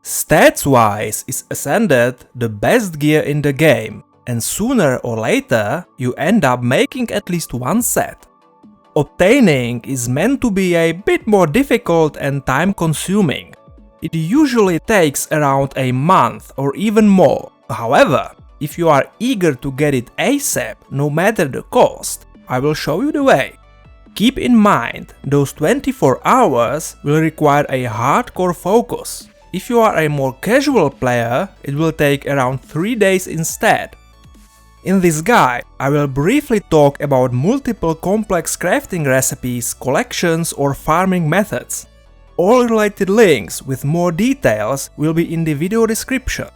Stats-wise is Ascended the best gear in the game, and sooner or later you end up making at least one set. Obtaining is meant to be a bit more difficult and time-consuming. It usually takes around a month or even more. However, if you are eager to get it ASAP, no matter the cost, I will show you the way. Keep in mind, those 24 hours will require a hardcore focus. If you are a more casual player, it will take around 3 days instead. In this guide, I will briefly talk about multiple complex crafting recipes, collections or farming methods. All related links with more details will be in the video description.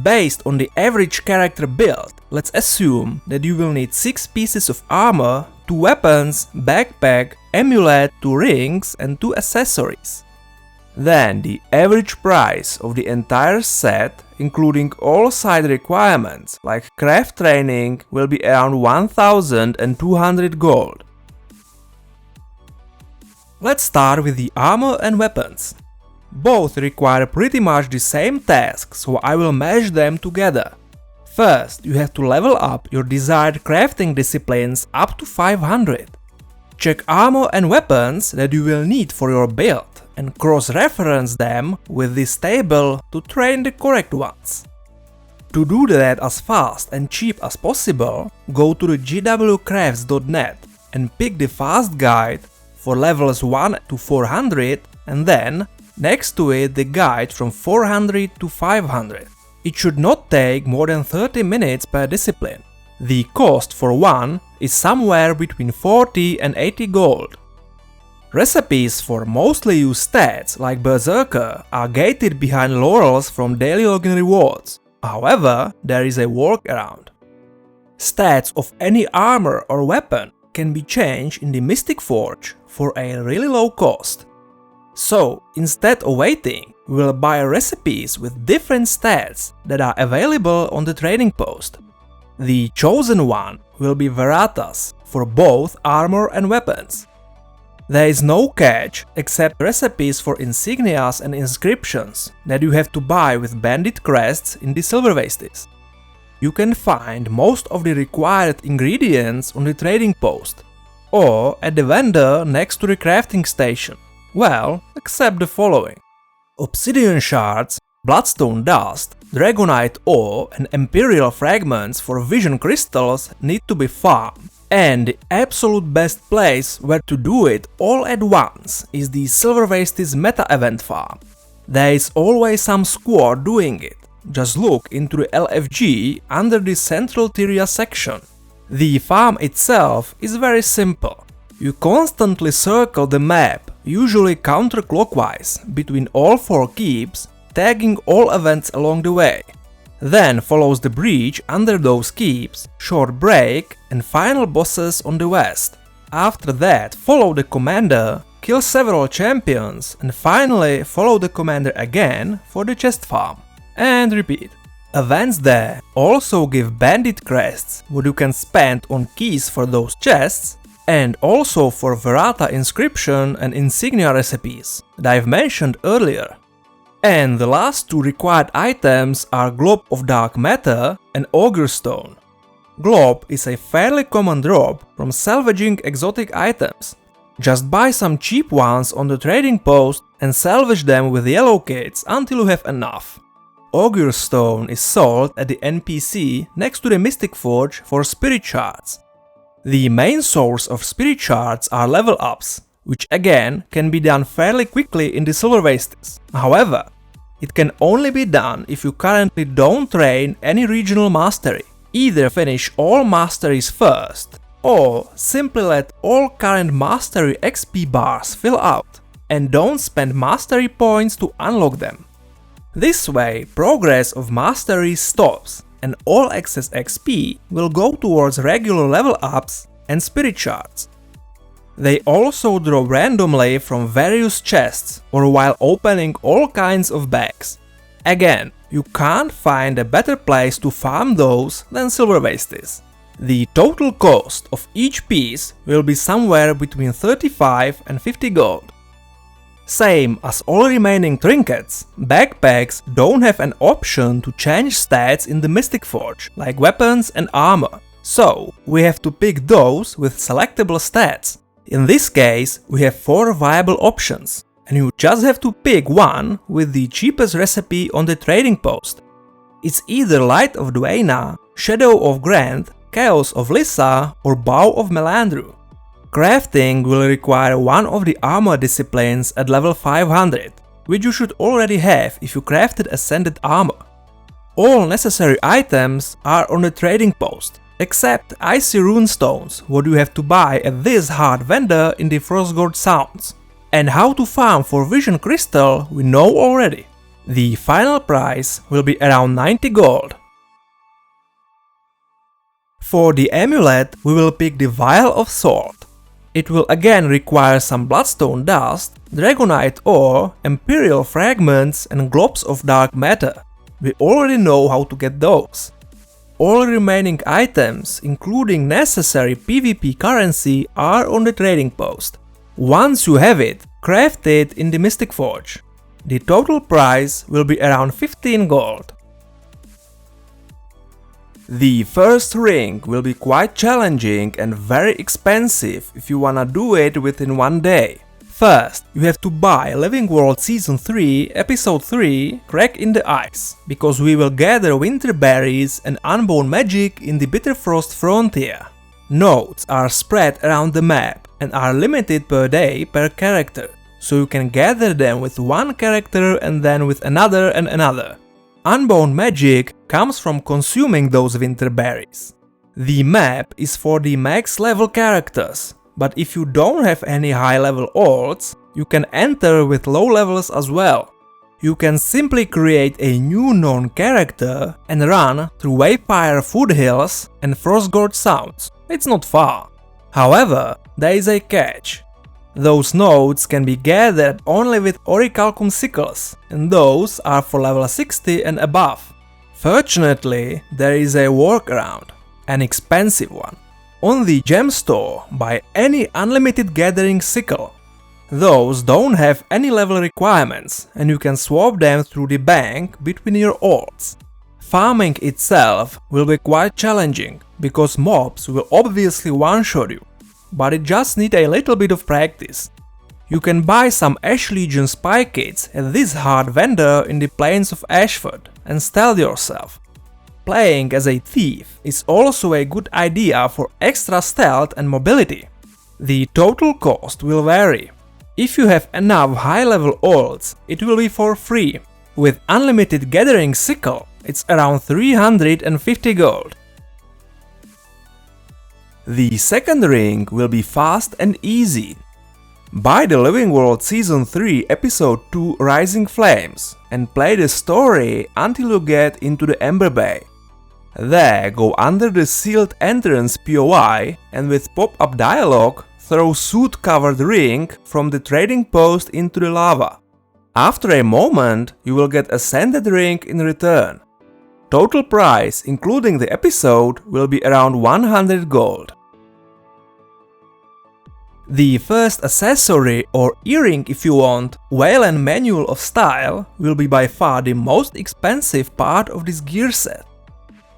Based on the average character build, let's assume that you will need 6 pieces of armor, 2 weapons, backpack, amulet, 2 rings and 2 accessories. Then the average price of the entire set, including all side requirements like craft training, will be around 1200 gold. Let's start with the armor and weapons. Both require pretty much the same task, so I will mash them together. First, you have to level up your desired crafting disciplines up to 500. Check armor and weapons that you will need for your build and cross-reference them with this table to train the correct ones. To do that as fast and cheap as possible, go to the gwcrafts.net and pick the fast guide for levels 1 to 400 and then, next to it, the guide from 400 to 500. It should not take more than 30 minutes per discipline. The cost for one is somewhere between 40 and 80 gold. Recipes for mostly used stats like Berserker are gated behind laurels from daily login rewards. However, there is a workaround. Stats of any armor or weapon can be changed in the Mystic Forge for a really low cost. So, instead of waiting, we will buy recipes with different stats that are available on the trading post. The chosen one will be Veratas for both armor and weapons. There is no catch except recipes for insignias and inscriptions that you have to buy with bandit crests in the silver wastes. You can find most of the required ingredients on the trading post or at the vendor next to the crafting station. Well, except the following: obsidian shards, bloodstone dust, dragonite ore and imperial fragments for vision crystals need to be farmed. And the absolute best place where to do it all at once is the Silver Wastes meta event farm. There is always some squad doing it. Just look into the LFG under the Central Tyria section. The farm itself is very simple. You constantly circle the map, usually counterclockwise, between all 4 keeps, tagging all events along the way. Then follows the breach under those keeps, short break and final bosses on the west. After that follow the commander, kill several champions and finally follow the commander again for the chest farm. And repeat. Events there also give bandit crests what you can spend on keys for those chests and also for Verata inscription and insignia recipes that I've mentioned earlier. And the last 2 required items are Globe of Dark Matter and Augur Stone. Globe is a fairly common drop from salvaging exotic items. Just buy some cheap ones on the trading post and salvage them with yellow kits until you have enough. Augur Stone is sold at the NPC next to the Mystic Forge for spirit shards. The main source of spirit shards are level ups, which again can be done fairly quickly in the Silver Wastes. However, it can only be done if you currently don't train any regional mastery. Either finish all masteries first, or simply let all current mastery XP bars fill out, and don't spend mastery points to unlock them. This way, progress of masteries stops, and all excess XP will go towards regular level ups and spirit shards. They also drop randomly from various chests or while opening all kinds of bags. Again, you can't find a better place to farm those than Silver Wastes. The total cost of each piece will be somewhere between 35 and 50 gold. Same as all remaining trinkets, backpacks don't have an option to change stats in the Mystic Forge, like weapons and armor. So, we have to pick those with selectable stats. In this case, we have 4 viable options, and you just have to pick one with the cheapest recipe on the trading post. It's either Light of Dwayna, Shadow of Grant, Chaos of Lissa, or Bow of Melandru. Crafting will require one of the armor disciplines at level 500, which you should already have if you crafted Ascended armor. All necessary items are on the trading post, except Icy Runestones, what you have to buy at this hard vendor in the Frostgorge Sounds. And how to farm for Vision Crystal we know already. The final price will be around 90 gold. For the amulet, we will pick the Vial of Sword. It will again require some Bloodstone Dust, Dragonite Ore, Imperial Fragments and Globs of Dark Matter. We already know how to get those. All remaining items, including necessary PvP currency, are on the trading post. Once you have it, craft it in the Mystic Forge. The total price will be around 15 gold. The first ring will be quite challenging and very expensive if you wanna do it within one day. First, you have to buy Living World Season 3, Episode 3, Crack in the Ice, because we will gather winter berries and unbound magic in the Bitterfrost Frontier. Nodes are spread around the map and are limited per day per character, so you can gather them with one character and then with another and another. Unbound magic comes from consuming those winter berries. The map is for the max level characters, but if you don't have any high level alts, you can enter with low levels as well. You can simply create a new known character and run through Wayfire Foothills and Frostgorge Sounds. It's not far. However, there is a catch. Those nodes can be gathered only with Orichalcum sickles, and those are for level 60 and above. Fortunately, there is a workaround, an expensive one. On the gem store, buy any unlimited gathering sickle. Those don't have any level requirements, and you can swap them through the bank between your alts. Farming itself will be quite challenging, because mobs will obviously one-shot you, but it just needs a little bit of practice. You can buy some Ash Legion spy kits at this hard vendor in the plains of Ashford and stealth yourself. Playing as a thief is also a good idea for extra stealth and mobility. The total cost will vary. If you have enough high-level alts, it will be for free. With unlimited gathering sickle, it's around 350 gold. The second ring will be fast and easy. Buy the Living World Season 3 Episode 2 Rising Flames and play the story until you get into the Ember Bay. There, go under the sealed entrance POI and with pop-up dialogue, throw soot-covered ring from the trading post into the lava. After a moment, you will get Ascended ring in return. Total price, including the episode, will be around 100 gold. The first accessory, or earring if you want, Wayland Manual of Style, will be by far the most expensive part of this gear set.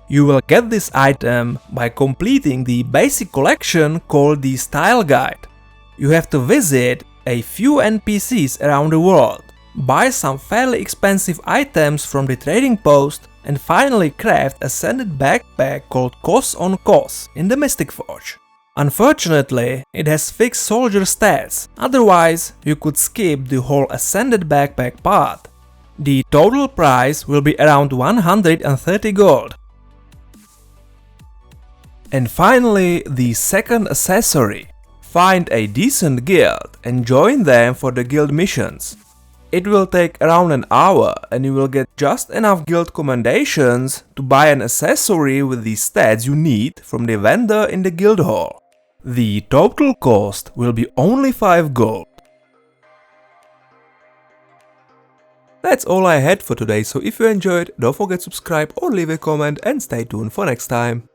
You will get this item by completing the basic collection called the Style Guide. You have to visit a few NPCs around the world, buy some fairly expensive items from the trading post, and finally craft a Ascended backpack called Kos on Kos in the Mystic Forge. Unfortunately, it has fixed soldier stats, otherwise you could skip the whole Ascended backpack part. The total price will be around 130 gold. And finally, the second accessory. Find a decent guild and join them for the guild missions. It will take around an hour and you will get just enough guild commendations to buy an accessory with the stats you need from the vendor in the guild hall. The total cost will be only 5 gold. That's all I had for today, so if you enjoyed, don't forget to subscribe or leave a comment and stay tuned for next time.